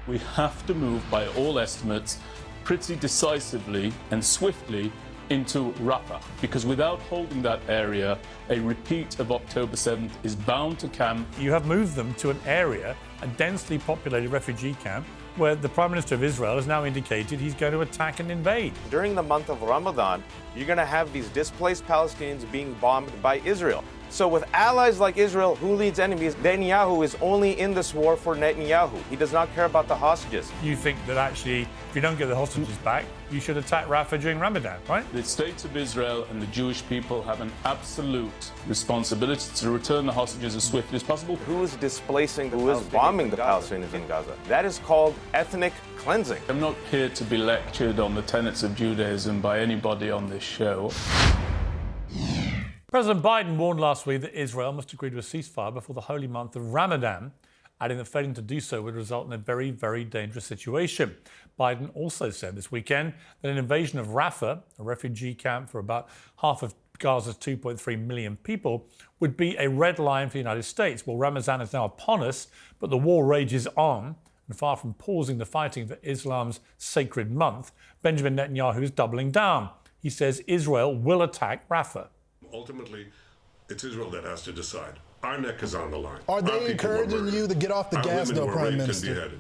we have to move, by all estimates, pretty decisively and swiftly into Rafah, because without holding that area, a repeat of October 7th is bound to come. You have moved them to an area, a densely populated refugee camp, where the Prime Minister of Israel has now indicated he's going to attack and invade. During the month of Ramadan, you're going to have these displaced Palestinians being bombed by Israel. So with allies like Israel, who leads enemies? Netanyahu is only in this war for Netanyahu. He does not care about the hostages. You think that actually, if you don't get the hostages back, you should attack Rafah during Ramadan, right? The State of Israel and the Jewish people have an absolute responsibility to return the hostages as swiftly as possible. Who is displacing, who is bombing the Palestinians in Gaza? That is called ethnic cleansing. I'm not here to be lectured on the tenets of Judaism by anybody on this show. President Biden warned last week that Israel must agree to a ceasefire before the holy month of Ramadan, adding that failing to do so would result in a very, very dangerous situation. Biden also said this weekend that an invasion of Rafah, a refugee camp for about half of Gaza's 2.3 million people, would be a red line for the United States. Well, Ramadan is now upon us, but the war rages on. And far from pausing the fighting for Islam's sacred month, Benjamin Netanyahu is doubling down. He says Israel will attack Rafah. Ultimately, it's Israel that has to decide. Our neck is on the line. Are they encouraging you to get off the gas, though, Prime Minister?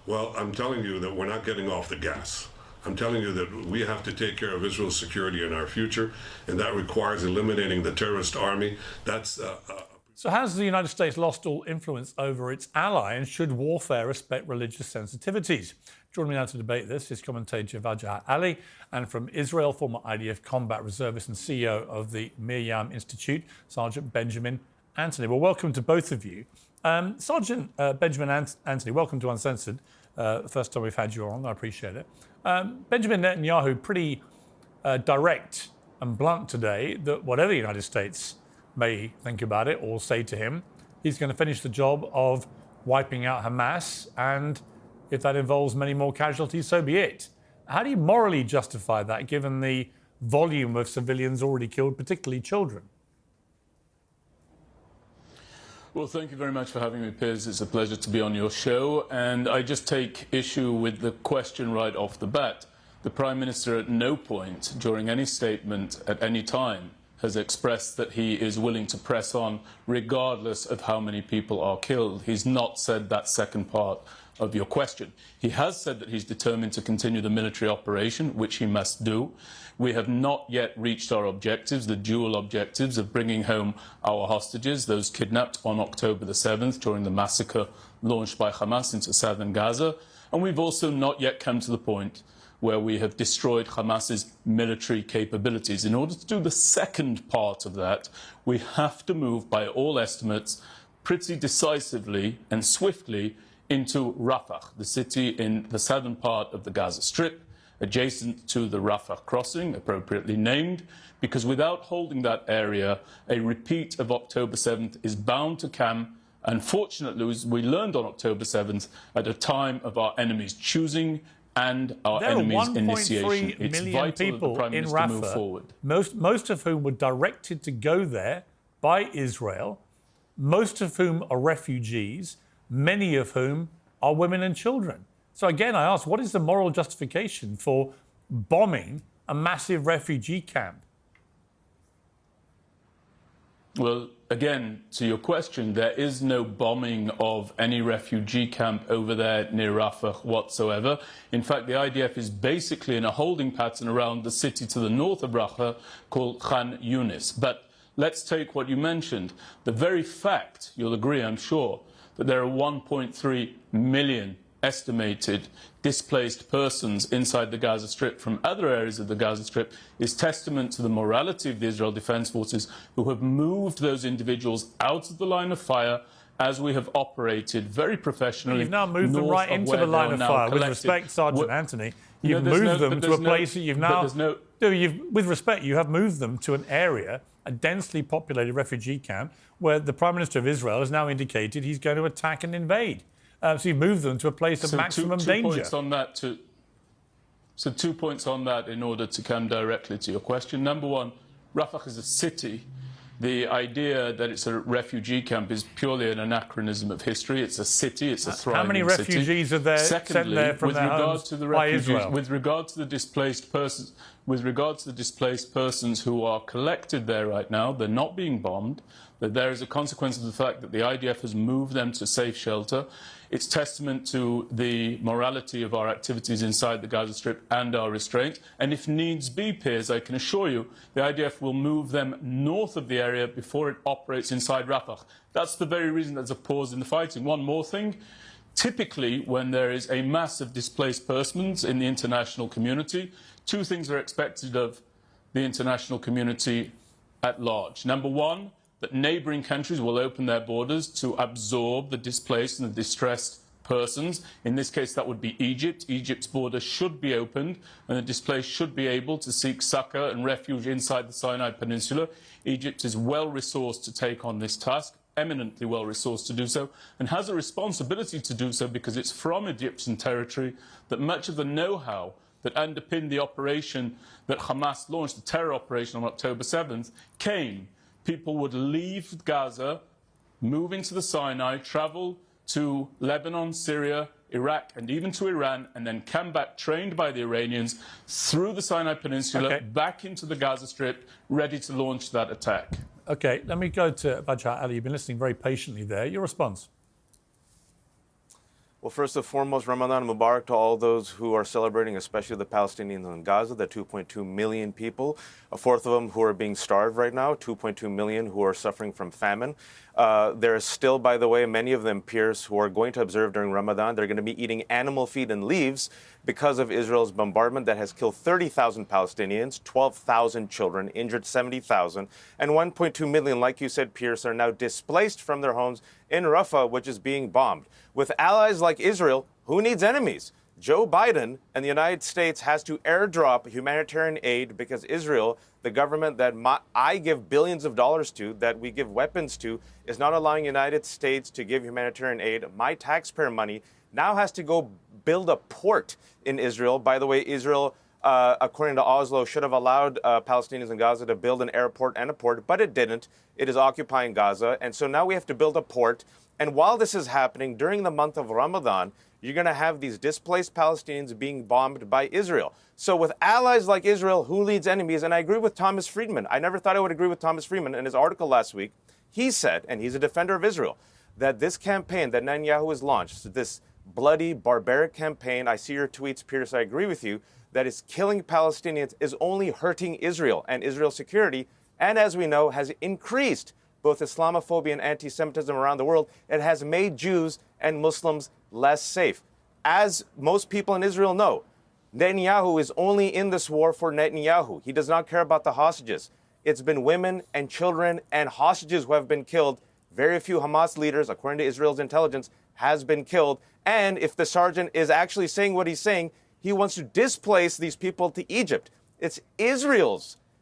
Well, I'm telling you that we're not getting off the gas. I'm telling you that we have to take care of Israel's security and our future, and that requires eliminating the terrorist army. So has the United States lost all influence over its ally, and should warfare respect religious sensitivities? Joining me now to debate this is commentator Wajahat Ali, and from Israel, former IDF combat reservist and CEO of the Miriam Institute, Sergeant Benjamin Anthony. Well, welcome to both of you. Sergeant Benjamin Anthony, welcome to Uncensored. The first time we've had you on, I appreciate it. Benjamin Netanyahu, pretty direct and blunt today that whatever the United States may think about it or say to him, he's going to finish the job of wiping out Hamas, and if that involves many more casualties, so be it. How do you morally justify that, given the volume of civilians already killed, particularly children? Well, thank you very much for having me, Piers. It's a pleasure to be on your show. And I just take issue with the question right off the bat. The Prime Minister at no point during any statement at any time has expressed that he is willing to press on regardless of how many people are killed. He's not said that second part of your question. He has said that he's determined to continue the military operation, which he must do. We have not yet reached our objectives, the dual objectives of bringing home our hostages, those kidnapped on October the 7th during the massacre launched by Hamas into southern Gaza. And we've also not yet come to the point where we have destroyed Hamas's military capabilities. In order to do the second part of that, we have to move, by all estimates, pretty decisively and swiftly into Rafah, the city in the southern part of the Gaza Strip, adjacent to the Rafah crossing, appropriately named, because without holding that area, a repeat of October 7th is bound to come. Unfortunately, as we learned on October 7th, at a time of our enemies' choosing and our enemies' initiation. It's vital that the Prime Minister move forward. Most of whom were directed to go there by Israel, most of whom are refugees, many of whom are women and children. So again, I ask, what is the moral justification for bombing a massive refugee camp? Well, again, to your question, there is no bombing of any refugee camp over there near Rafah whatsoever. In fact, the IDF is basically in a holding pattern around the city to the north of Rafah called Khan Yunis. But let's take what you mentioned. The very fact, you'll agree, I'm sure, that there are 1.3 million estimated displaced persons inside the Gaza Strip from other areas of the Gaza Strip is testament to the morality of the Israel Defense Forces, who have moved those individuals out of the line of fire as we have operated very professionally. You've now moved them right into the line of fire. With respect, Sergeant Anthony, you've moved them to a place that you've now... With respect, you have moved them to an area, a densely populated refugee camp, where the Prime Minister of Israel has now indicated he's going to attack and invade. So you move them to a place of maximum danger. 2 points on that. So 2 points on that in order to come directly to your question. Number one, Rafah is a city The idea that it's a refugee camp is purely an anachronism of history. It's a city, it's a thriving city. How many refugees are there sent there from their homes by Israel? With regard to the displaced persons, who are collected there right now, they're not being bombed. That there is a consequence of the fact that the IDF has moved them to safe shelter. It's testament to the morality of our activities inside the Gaza Strip and our restraint. And if needs be, Piers, I can assure you, the IDF will move them north of the area before it operates inside Rafah. That's the very reason there's a pause in the fighting. One more thing. Typically, when there is a mass of displaced persons in the international community, two things are expected of the international community at large. Number one, that neighbouring countries will open their borders to absorb the displaced and the distressed persons. In this case, that would be Egypt. Egypt's border should be opened, and the displaced should be able to seek succour and refuge inside the Sinai Peninsula. Egypt is well-resourced to take on this task, eminently well-resourced to do so, and has a responsibility to do so because it's from Egyptian territory that much of the know-how that underpinned the operation that Hamas launched, the terror operation on October 7th, came. People would leave Gaza, move into the Sinai, travel to Lebanon, Syria, Iraq, and even to Iran, and then come back trained by the Iranians through the Sinai Peninsula, back into the Gaza Strip, ready to launch that attack. OK, let me go to Wajahat Ali. You've been listening very patiently there. Your response? Well, first and foremost, Ramadan Mubarak to all those who are celebrating, especially the Palestinians in Gaza, the 2.2 million people, a fourth of them who are being starved right now, 2.2 million who are suffering from famine. There are still, by the way, many of them, Piers, who are going to observe during Ramadan. They're going to be eating animal feed and leaves because of Israel's bombardment that has killed 30,000 Palestinians, 12,000 children, injured 70,000, and 1.2 million, like you said, Piers, are now displaced from their homes in Rafah, which is being bombed. With allies like Israel, who needs enemies? Joe Biden and the United States has to airdrop humanitarian aid because Israel, the government that I give billions of dollars to, that we give weapons to, is not allowing the United States to give humanitarian aid. My taxpayer money now has to go build a port in Israel. By the way, Israel, according to Oslo, should have allowed Palestinians in Gaza to build an airport and a port, but it didn't. It is occupying Gaza. And so now we have to build a port. And while this is happening, during the month of Ramadan, you're going to have these displaced Palestinians being bombed by Israel. So with allies like Israel, who leads enemies? And I agree with Thomas Friedman. I never thought I would agree with Thomas Friedman in his article last week. He said, and he's a defender of Israel, that this campaign that Netanyahu has launched, this bloody, barbaric campaign, I see your tweets, Piers, I agree with you, that is killing Palestinians, is only hurting Israel and Israel's security, and as we know, has increased both Islamophobia and anti-Semitism around the world. It has made Jews and Muslims less safe. As most people in Israel know, Netanyahu is only in this war for Netanyahu. He does not care about the hostages. It's been women and children and hostages who have been killed. Very few Hamas leaders, according to Israel's intelligence, has been killed. And if the sergeant is actually saying what he's saying, he wants to displace these people to Egypt. It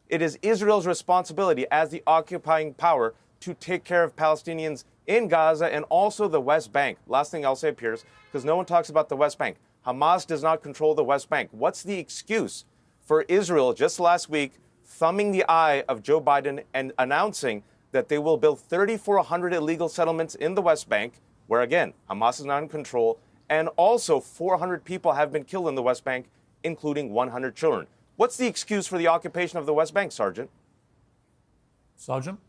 is Israel's responsibility as the occupying power to take care of Palestinians in Gaza and also the West Bank. Last thing I'll say, Piers, because no one talks about the West Bank. Hamas does not control the West Bank. What's the excuse for Israel just last week thumbing the eye of Joe Biden and announcing that they will build 3,400 illegal settlements in the West Bank, where, again, Hamas is not in control, and also 400 people have been killed in the West Bank, including 100 children. What's the excuse for the occupation of the West Bank, Sergeant? Sergeant?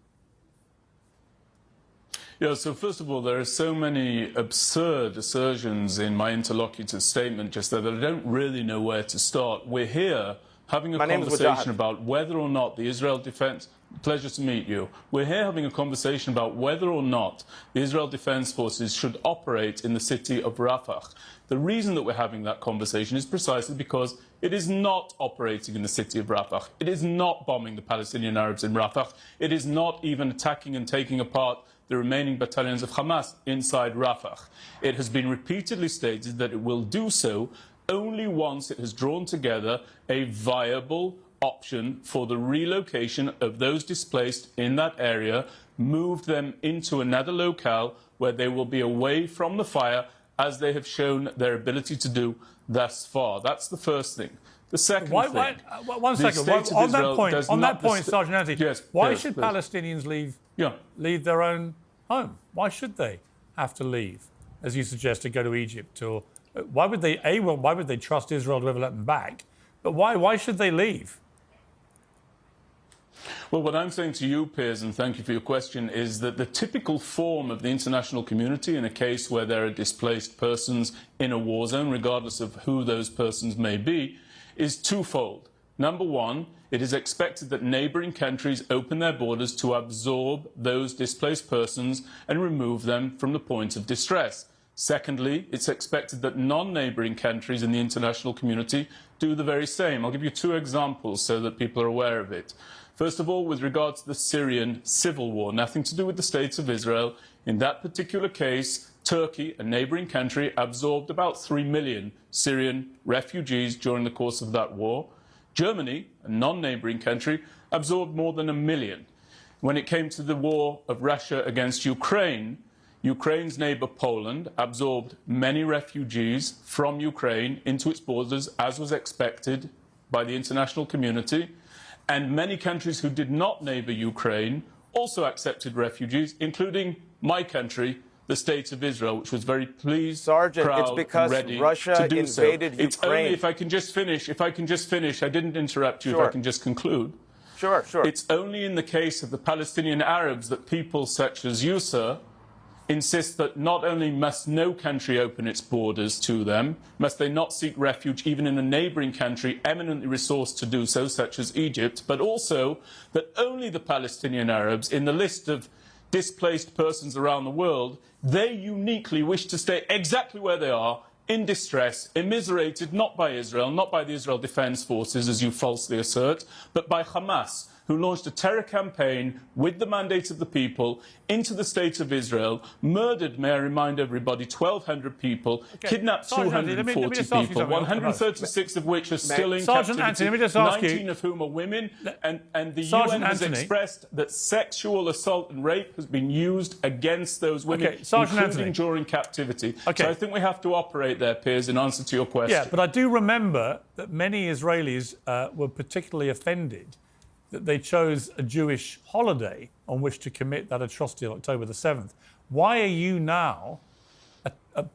Yeah, so first of all, there are so many absurd assertions in my interlocutor's statement just there that I don't really know where to start. We're here having a conversation about whether or not the Israel Defense... Pleasure to meet you. We're here having a conversation about whether or not the Israel Defense Forces should operate in the city of Rafah. The reason that we're having that conversation is precisely because it is not operating in the city of Rafah. It is not bombing the Palestinian Arabs in Rafah. It is not even attacking and taking apart the remaining battalions of Hamas inside Rafah. It has been repeatedly stated that it will do so only once it has drawn together a viable option for the relocation of those displaced in that area, moved them into another locale where they will be away from the fire as they have shown their ability to do thus far. That's the first thing. The second thing... One second. On that point, Sergeant Anthony, yes, why should Palestinians leave their own home? Why should they have to leave, as you suggested, go to Egypt? Or why would they trust Israel to ever let them back? But why should they leave? Well, what I'm saying to you, Piers, and thank you for your question, is that the typical form of the international community in a case where there are displaced persons in a war zone, regardless of who those persons may be, is twofold. Number one, it is expected that neighbouring countries open their borders to absorb those displaced persons and remove them from the point of distress. Secondly, it's expected that non-neighbouring countries in the international community do the very same. I'll give you two examples so that people are aware of it. First of all, with regard to the Syrian civil war, nothing to do with the State of Israel. In that particular case, Turkey, a neighbouring country, absorbed about 3 million Syrian refugees during the course of that war. Germany, a non-neighbouring country, absorbed more than 1 million. When it came to the war of Russia against Ukraine, Ukraine's neighbour Poland absorbed many refugees from Ukraine into its borders, as was expected by the international community. And many countries who did not neighbour Ukraine also accepted refugees, including my country, the State of Israel, which was very pleased, Sergeant, proud, it's because and ready Russia to do invaded so. It's Ukraine. only, if I can just finish, I didn't interrupt you, Sure. if I can just conclude. Sure. It's only in the case of the Palestinian Arabs that people such as you, sir, insist that not only must no country open its borders to them, must they not seek refuge even in a neighbouring country eminently resourced to do so, such as Egypt, but also that only the Palestinian Arabs, in the list of displaced persons around the world, they uniquely wish to stay exactly where they are, in distress, immiserated not by Israel, not by the Israel Defence Forces, as you falsely assert, but by Hamas, who launched a terror campaign with the mandate of the people into the State of Israel, murdered, may I remind everybody, 1,200 people, kidnapped 240 people, 136 of which are still in Sergeant captivity, Anthony, let me just ask 19 of whom are women, and the Sergeant UN has Anthony. expressed that sexual assault and rape has been used against those women, Sergeant including Anthony. during captivity. Okay. So I think we have to operate there, Piers, in answer to your question. Yeah, but I do remember that many Israelis were particularly offended that they chose a Jewish holiday on which to commit that atrocity on October the 7th. Why are you now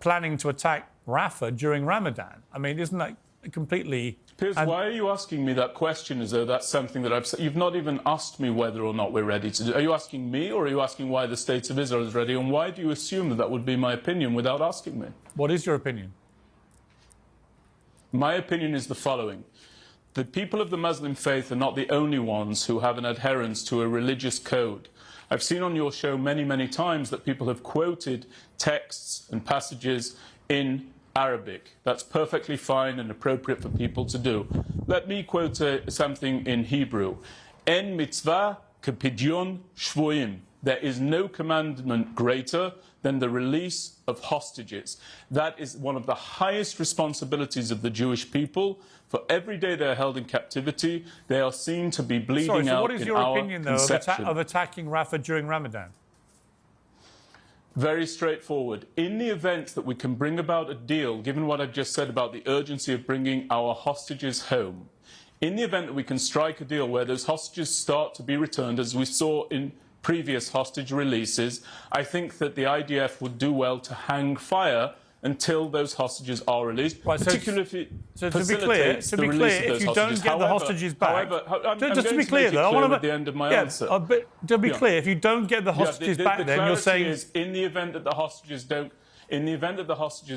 planning to attack Rafah during Ramadan? I mean, isn't that completely... Piers, why are you asking me that question as though that's something that I've said? You've not even asked me whether or not we're ready to do. Are you asking me, or are you asking why the State of Israel is ready? And why do you assume that that would be my opinion without asking me? What is your opinion? My opinion is the following. The people of the Muslim faith are not the only ones who have an adherence to a religious code. I've seen on your show many, many times that people have quoted texts and passages in Arabic. That's perfectly fine and appropriate for people to do. Let me quote something in Hebrew. En mitzvah kepidyon shvuim. There is no commandment greater than the release of hostages. That is one of the highest responsibilities of the Jewish people. For every day they are held in captivity, they are seen to be bleeding out in our conception. What is your opinion, though, of attacking Rafah during Ramadan? Very straightforward. In the event that we can bring about a deal, given what I've just said about the urgency of bringing our hostages home, in the event that we can strike a deal where those hostages start to be returned, as we saw in previous hostage releases, I think that the IDF would do well to hang fire until those hostages are released, right, particularly if it to be facilitates clear, the release of those if you hostages. don't get the hostages back... just to be clear, though, I want to... at the end of my answer. But to be clear, if you don't get the hostages back, then you're saying... is, in the event that the hostages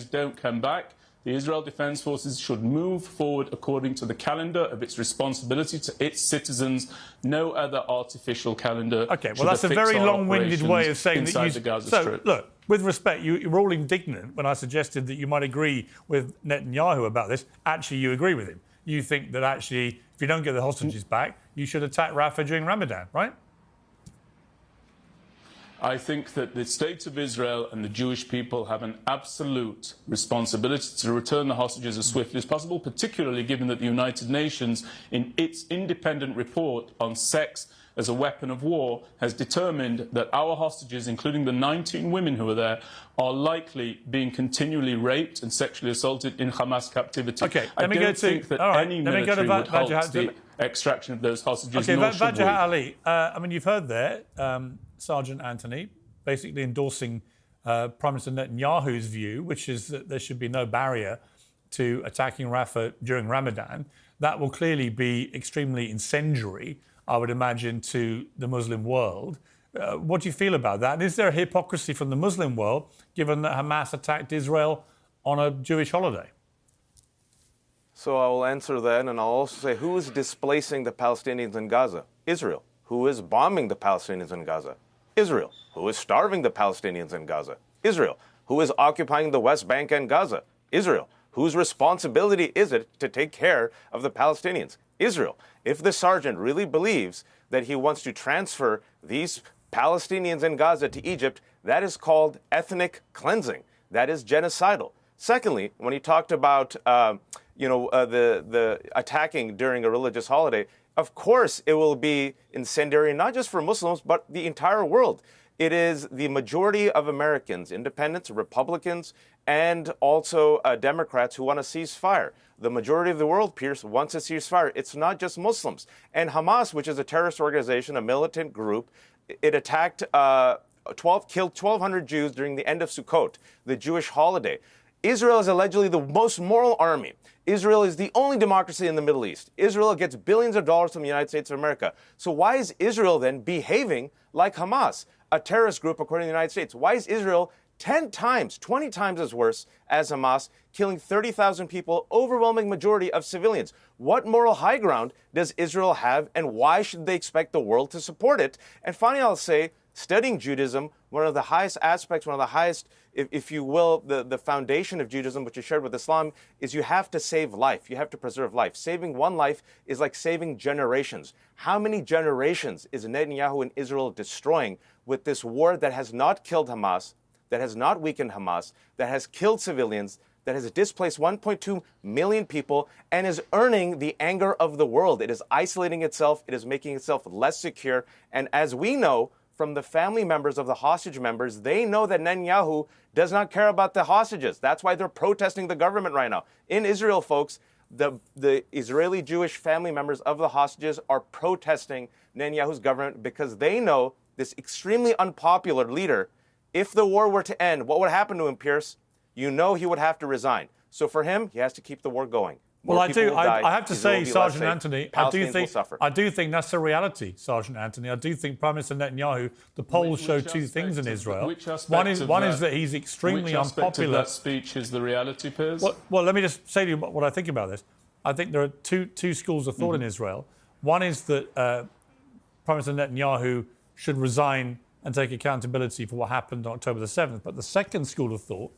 don't come back, the Israel Defence Forces should move forward according to the calendar of its responsibility to its citizens. No other artificial calendar. OK, well, that's a very long-winded way of saying that you... the Gaza Strip. Look, with respect, you were all indignant when I suggested that you might agree with Netanyahu about this. Actually, you agree with him. You think that actually, if you don't get the hostages back, you should attack Rafah during Ramadan, right? I think that the State of Israel and the Jewish people have an absolute responsibility to return the hostages as swiftly as possible, particularly given that the United Nations, in its independent report on sex as a weapon of war has determined that our hostages, including the 19 women who are there, are likely being continually raped and sexually assaulted in Hamas captivity. Okay, I don't think that any military would halt the extraction of those hostages. Okay, Wajahat Ali, I mean, you've heard there Sergeant Anthony basically endorsing Prime Minister Netanyahu's view, which is that there should be no barrier to attacking Rafah during Ramadan. That will clearly be extremely incendiary, I would imagine, to the Muslim world. What do you feel about that? And is there a hypocrisy from the Muslim world, given that Hamas attacked Israel on a Jewish holiday? So I will answer that, and I'll also say, who is displacing the Palestinians in Gaza? Israel. Who is bombing the Palestinians in Gaza? Israel. Who is starving the Palestinians in Gaza? Israel. Who is occupying the West Bank and Gaza? Israel. Whose responsibility is it to take care of the Palestinians? Israel. If the sergeant really believes that he wants to transfer these Palestinians in Gaza to Egypt, that is called ethnic cleansing. That is genocidal. Secondly, when he talked about the attacking during a religious holiday, of course it will be incendiary not just for Muslims but the entire world. It is the majority of Americans, independents, Republicans, and also Democrats who want a ceasefire. The majority of the world, Pierce, wants a ceasefire. It's not just Muslims. And Hamas, which is a terrorist organization, a militant group, it attacked, killed 1,200 Jews during the end of Sukkot, the Jewish holiday. Israel is allegedly the most moral army. Israel is the only democracy in the Middle East. Israel gets billions of dollars from the United States of America. So why is Israel then behaving like Hamas, a terrorist group according to the United States? Why is Israel 10 times, 20 times as worse as Hamas, killing 30,000 people, overwhelming majority of civilians? What moral high ground does Israel have, and why should they expect the world to support it? And finally, I'll say, studying Judaism, one of the highest aspects, one of the highest, if you will, the foundation of Judaism, which is shared with Islam, is you have to save life. You have to preserve life. Saving one life is like saving generations. How many generations is Netanyahu and Israel destroying with this war that has not killed Hamas, that has not weakened Hamas, that has killed civilians, that has displaced 1.2 million people, and is earning the anger of the world? It is isolating itself. It is making itself less secure. And as we know from the family members of the hostage members, they know that Netanyahu does not care about the hostages. That's why they're protesting the government right now. In Israel, folks, the Israeli Jewish family members of the hostages are protesting Netanyahu's government because they know this extremely unpopular leader, if the war were to end, what would happen to him, Pierce? You know he would have to resign. So for him, he has to keep the war going. Well, I have to say, Sergeant Anthony, I do think that's the reality, Sergeant Anthony. I do think Prime Minister Netanyahu, the polls show two things in Israel. One is that he's extremely unpopular. Which aspect of that speech is the reality, Piers? Well, let me just say to you what I think about this. I think there are two schools of thought in Israel. One is that Prime Minister Netanyahu should resign and take accountability for what happened on October the 7th. But the second school of thought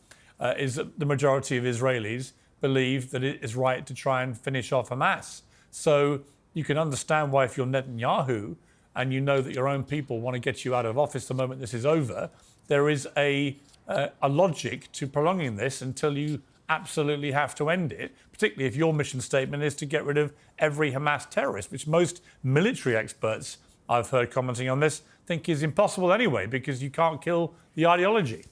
is that the majority of Israelis believe that it is right to try and finish off Hamas. So you can understand why, if you're Netanyahu and you know that your own people want to get you out of office the moment this is over, there is a logic to prolonging this until you absolutely have to end it, particularly if your mission statement is to get rid of every Hamas terrorist, which most military experts I've heard commenting on this think is impossible anyway, because you can't kill the ideology.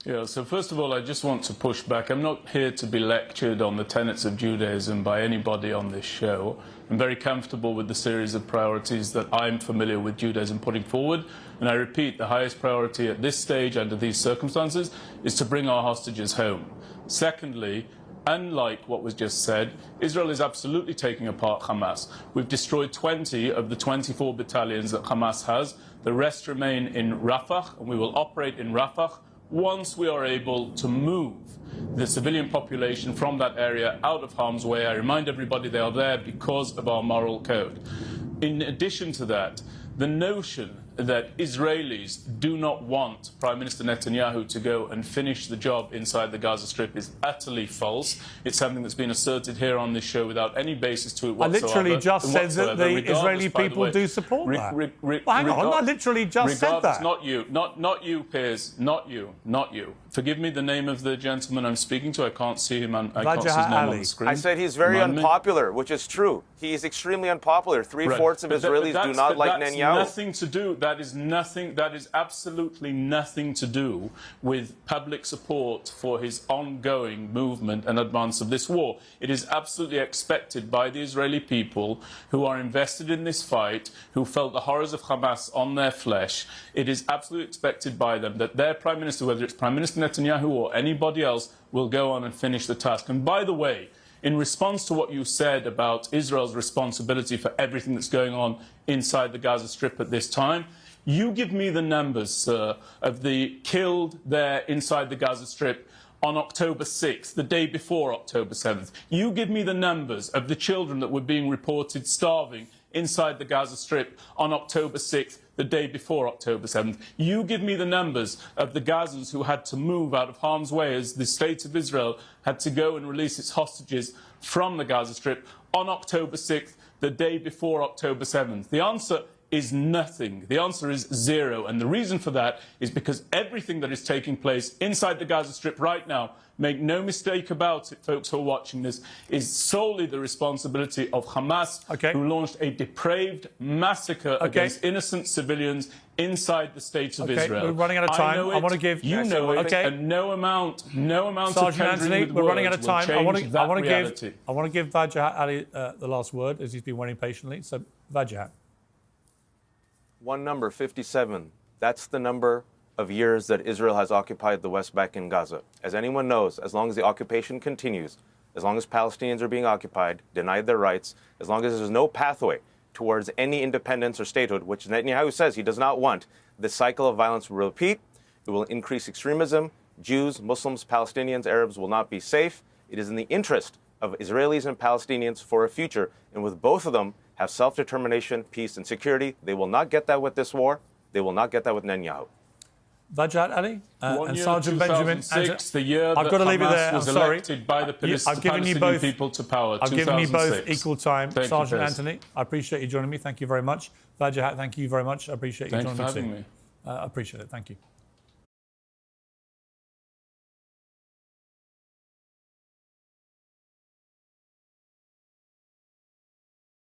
Yeah, so first of all, I just want to push back. I'm not here to be lectured on the tenets of Judaism by anybody on this show. I'm very comfortable with the series of priorities that I'm familiar with Judaism putting forward. And I repeat, the highest priority at this stage under these circumstances is to bring our hostages home. Secondly, unlike what was just said, Israel is absolutely taking apart Hamas. We've destroyed 20 of the 24 battalions that Hamas has. The rest remain in Rafah, and we will operate in Rafah once we are able to move the civilian population from that area out of harm's way. I remind everybody they are there because of our moral code. In addition to that, the notion that Israelis do not want Prime Minister Netanyahu to go and finish the job inside the Gaza Strip is utterly false. It's something that's been asserted here on this show without any basis to it whatsoever. I literally just said that the Israeli people do support that. Hang on, I literally just said that. Not you, Piers, not you. Forgive me, the name of the gentleman I'm speaking to. I can't see him. I can't see his name on the screen. I said he's very unpopular, which is true. He is extremely unpopular. Three-fourths of Israelis do not like Netanyahu. Nothing to do. That is absolutely nothing to do with public support for his ongoing movement and advance of this war. It is absolutely expected by the Israeli people who are invested in this fight, who felt the horrors of Hamas on their flesh. It is absolutely expected by them that their Prime Minister, whether it's Prime Minister Netanyahu or anybody else, will go on and finish the task. And by the way, in response to what you said about Israel's responsibility for everything that's going on inside the Gaza Strip at this time, you give me the numbers, sir, of the killed there inside the Gaza Strip on October 6th, the day before October 7th. You give me the numbers of the children that were being reported starving inside the Gaza Strip on October 6th, the day before October 7th. You give me the numbers of the Gazans who had to move out of harm's way as the state of Israel had to go and release its hostages from the Gaza Strip on October 6th, the day before October 7th. The answer is nothing. The answer is zero. And the reason for that is because everything that is taking place inside the Gaza Strip right now, make no mistake about it, folks who are watching this, is solely the responsibility of Hamas, who launched a depraved massacre against innocent civilians inside the state of Israel. We're running out of time. I want to give you know it, and no amount Sergeant of Anthony, with we're running out of time. I want to give Wajahat Ali the last word, as he's been waiting patiently. So, Wajahat. One number, 57. That's the number of years that Israel has occupied the West Bank and Gaza. As anyone knows, as long as the occupation continues, as long as Palestinians are being occupied, denied their rights, as long as there's no pathway towards any independence or statehood, which Netanyahu says he does not want, the cycle of violence will repeat. It will increase extremism. Jews, Muslims, Palestinians, Arabs will not be safe. It is in the interest of Israelis and Palestinians for a future, and with both of them, have self-determination, peace, and security. They will not get that with this war. They will not get that with Netanyahu. Wajahat Ali and Sergeant Benjamin. The year that I've got to leave it there. was I'm sorry. elected by the I've given you both people to power. I've given you both equal time. Thank Sergeant you, Anthony, I appreciate you joining me. Thank you very much. Vajahat, thank you very much. I appreciate you joining me too. Thank you for having me. I appreciate it. Thank you.